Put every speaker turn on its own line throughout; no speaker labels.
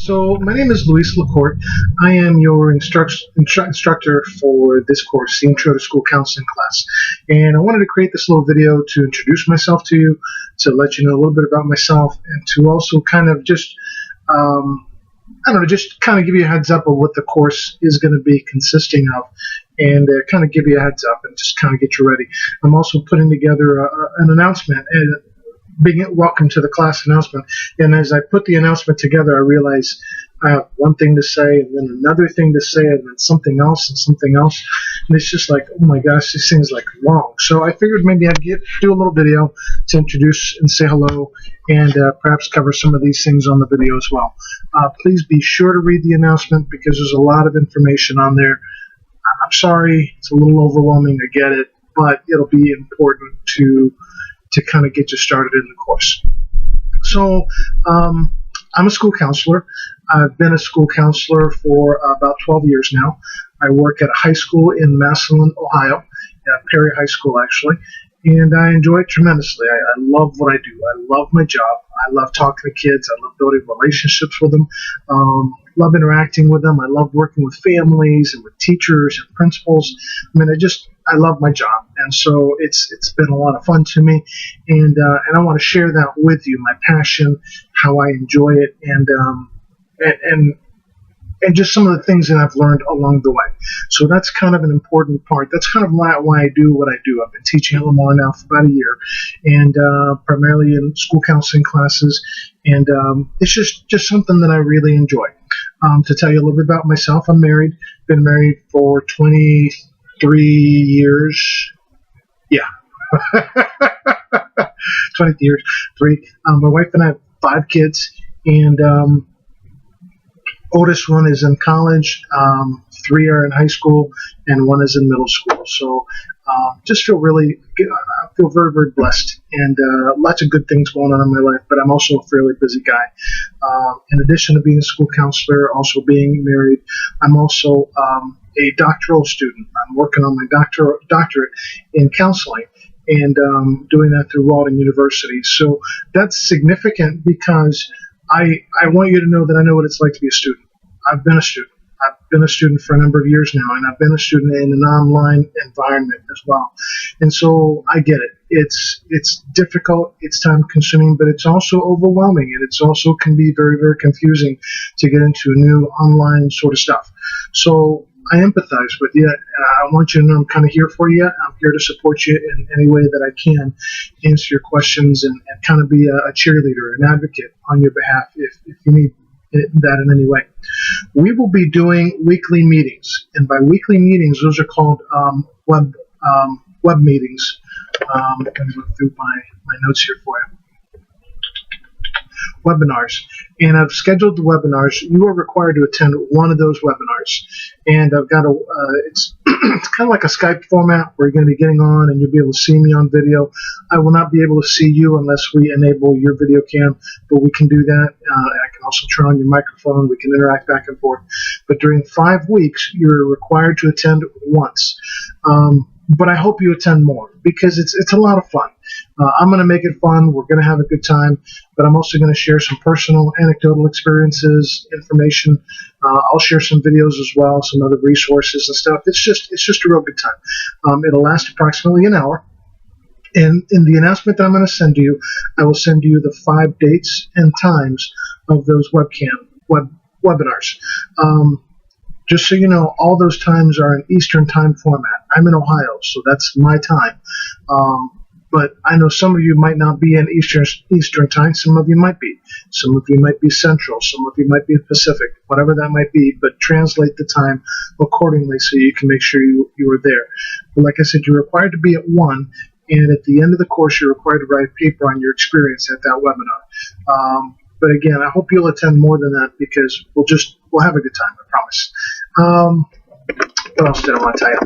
So my name is Luis Lacorte. I am your instructor for this course, the Intro to School Counseling class. And I wanted to create this little video to introduce myself to you, to let you know a little bit about myself, and to also kind of just, just kind of give you a heads up of what the course is going to be consisting of, and kind of give you a heads up and just kind of get you ready. I'm also putting together an announcement and welcome to the class announcement. And as I put the announcement together, I realized I have one thing to say and then another thing to say and then something else and something else. And it's just like, oh my gosh, this thing's like long. So I figured maybe I'd do a little video to introduce and say hello and perhaps cover some of these things on the video as well. Please be sure to read the announcement because there's a lot of information on there. I'm sorry, it's a little overwhelming, I get it, but it'll be important to kind of get you started in the course. So I'm a school counselor. I've been a school counselor for about 12 years now. I work at a high school in Massillon, Ohio, Perry High School actually, and I enjoy it tremendously. I love what I do. I love my job. I love talking to kids. I love building relationships with them. Love interacting with them. I love working with families and with teachers and principals. I mean, I love my job, and so it's been a lot of fun to me, and I want to share that with you, my passion, how I enjoy it, and just some of the things that I've learned along the way. So that's kind of an important part. That's kind of why I do what I do. I've been teaching at Lamar now for about a year, and primarily in school counseling classes, and it's just something that I really enjoy. To tell you a little bit about myself, I'm married. Been married for 23 years. Yeah. 20 years. My wife and I have 5 kids, and oldest one is in college, 3 are in high school, and 1 is in middle school. So just feel very, very blessed, and lots of good things going on in my life, but I'm also a fairly busy guy. In addition to being a school counselor, also being married, I'm also a doctoral student. I'm working on my doctorate in counseling, and doing that through Walden University. So that's significant because I want you to know that I know what it's like to be a student. I've been a student. I've been a student for a number of years now, and I've been a student in an online environment as well. And so I get it. It's difficult, it's time-consuming, but it's also overwhelming, and it's also can be very, very confusing to get into new online sort of stuff. So I empathize with you. I want you to know I'm kind of here for you. I'm here to support you in any way that I can, answer your questions, and kind of be a cheerleader, an advocate on your behalf if you need that in any way. We will be doing weekly meetings, and by weekly meetings, those are called web meetings. Let me look through my notes here for you. Webinars. And I've scheduled the webinars. You are required to attend one of those webinars. And I've got it's kind of like a Skype format where you're going to be getting on and you'll be able to see me on video. I will not be able to see you unless we enable your video cam, but we can do that. I can also turn on your microphone. We can interact back and forth. But during 5 weeks, you're required to attend once. But I hope you attend more because it's a lot of fun. I'm going to make it fun. We're going to have a good time, but I'm also going to share some personal anecdotal experiences, information. I'll share some videos as well, some other resources and stuff. It's just a real good time. It'll last approximately an hour. And in the announcement that I'm going to send you, I will send you the 5 dates and times of those webinars. Just so you know, all those times are in Eastern time format. I'm in Ohio, so that's my time. But I know some of you might not be in Eastern time. Some of you might be. Some of you might be Central. Some of you might be Pacific, whatever that might be. But translate the time accordingly so you can make sure you are there. But like I said, you're required to be at 1. And at the end of the course, you're required to write a paper on your experience at that webinar. But again, I hope you'll attend more than that because we'll have a good time, I promise. What else did I want to tell you?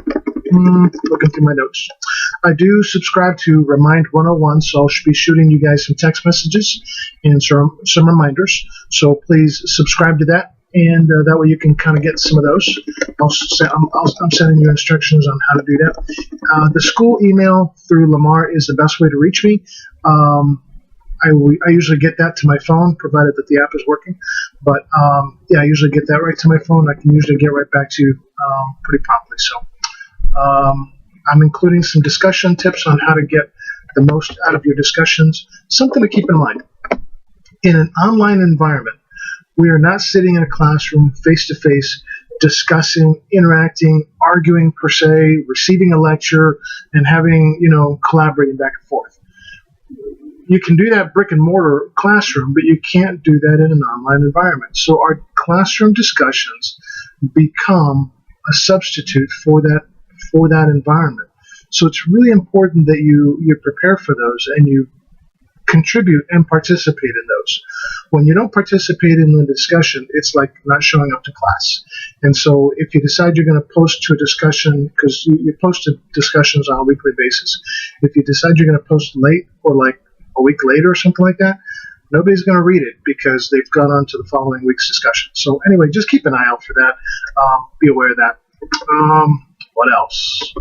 Looking through my notes. I do subscribe to Remind 101, so I'll be shooting you guys some text messages and some reminders. So please subscribe to that, and that way you can kind of get some of those. I'm sending you instructions on how to do that. The school email through Lamar is the best way to reach me. I usually get that to my phone, provided that the app is working. But yeah, I usually get that right to my phone. I can usually get right back to you pretty promptly. So I'm including some discussion tips on how to get the most out of your discussions. Something to keep in mind. In an online environment, we are not sitting in a classroom face-to-face discussing, interacting, arguing per se, receiving a lecture, and having, collaborating back and forth. You can do that brick and mortar classroom, but you can't do that in an online environment. So our classroom discussions become a substitute for that environment. So it's really important that you prepare for those and you contribute and participate in those. When you don't participate in the discussion, it's like not showing up to class. And so if you decide you're going to post to a discussion, because you post to discussions on a weekly basis, if you decide you're going to post late or like a week later or something like that, nobody's going to read it because they've gone on to the following week's discussion. So anyway, just keep an eye out for that. Be aware of that. What else?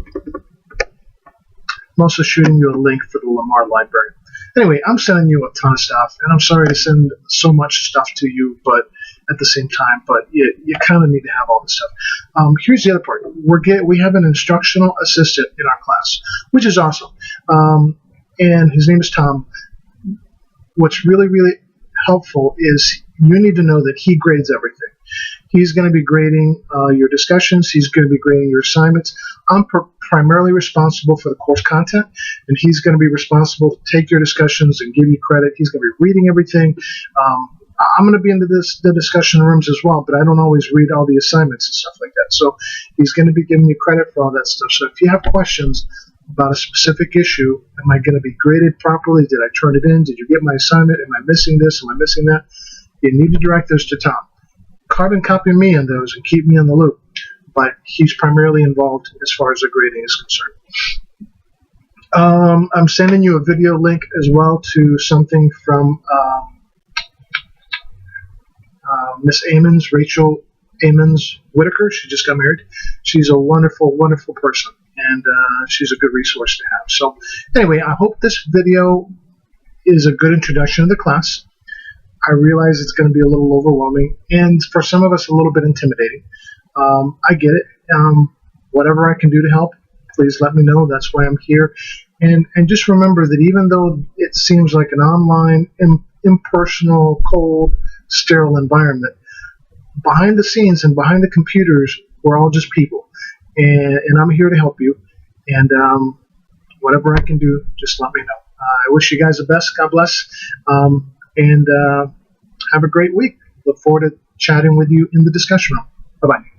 I'm also shooting you a link for the Lamar library. Anyway, I'm sending you a ton of stuff, and I'm sorry to send so much stuff to you, but at the same time, but you kind of need to have all this stuff. Here's the other part. We have an instructional assistant in our class, which is awesome, and his name is Tom. What's really, really helpful is you need to know that he grades everything. He's going to be grading your discussions. He's going to be grading your assignments. I'm primarily responsible for the course content, and he's going to be responsible to take your discussions and give you credit. He's going to be reading everything. I'm going to be into the discussion rooms as well, but I don't always read all the assignments and stuff like that. So he's going to be giving you credit for all that stuff. So if you have questions about a specific issue, am I going to be graded properly? Did I turn it in? Did you get my assignment? Am I missing this? Am I missing that? You need to direct those to Tom. Carbon copy me on those and keep me in the loop. But he's primarily involved as far as the grading is concerned. I'm sending you a video link as well to something from Miss Ammons, Rachel Ammons Whitaker. She just got married. She's a wonderful, wonderful person, and she's a good resource to have. So anyway, I hope this video is a good introduction to the class. I realize it's going to be a little overwhelming, and for some of us, a little bit intimidating. I get it. Whatever I can do to help, please let me know. That's why I'm here. And just remember that even though it seems like an online, impersonal, cold, sterile environment, behind the scenes and behind the computers, we're all just people. And I'm here to help you. And whatever I can do, just let me know. I wish you guys the best. God bless. And have a great week. Look forward to chatting with you in the discussion room. Bye-bye.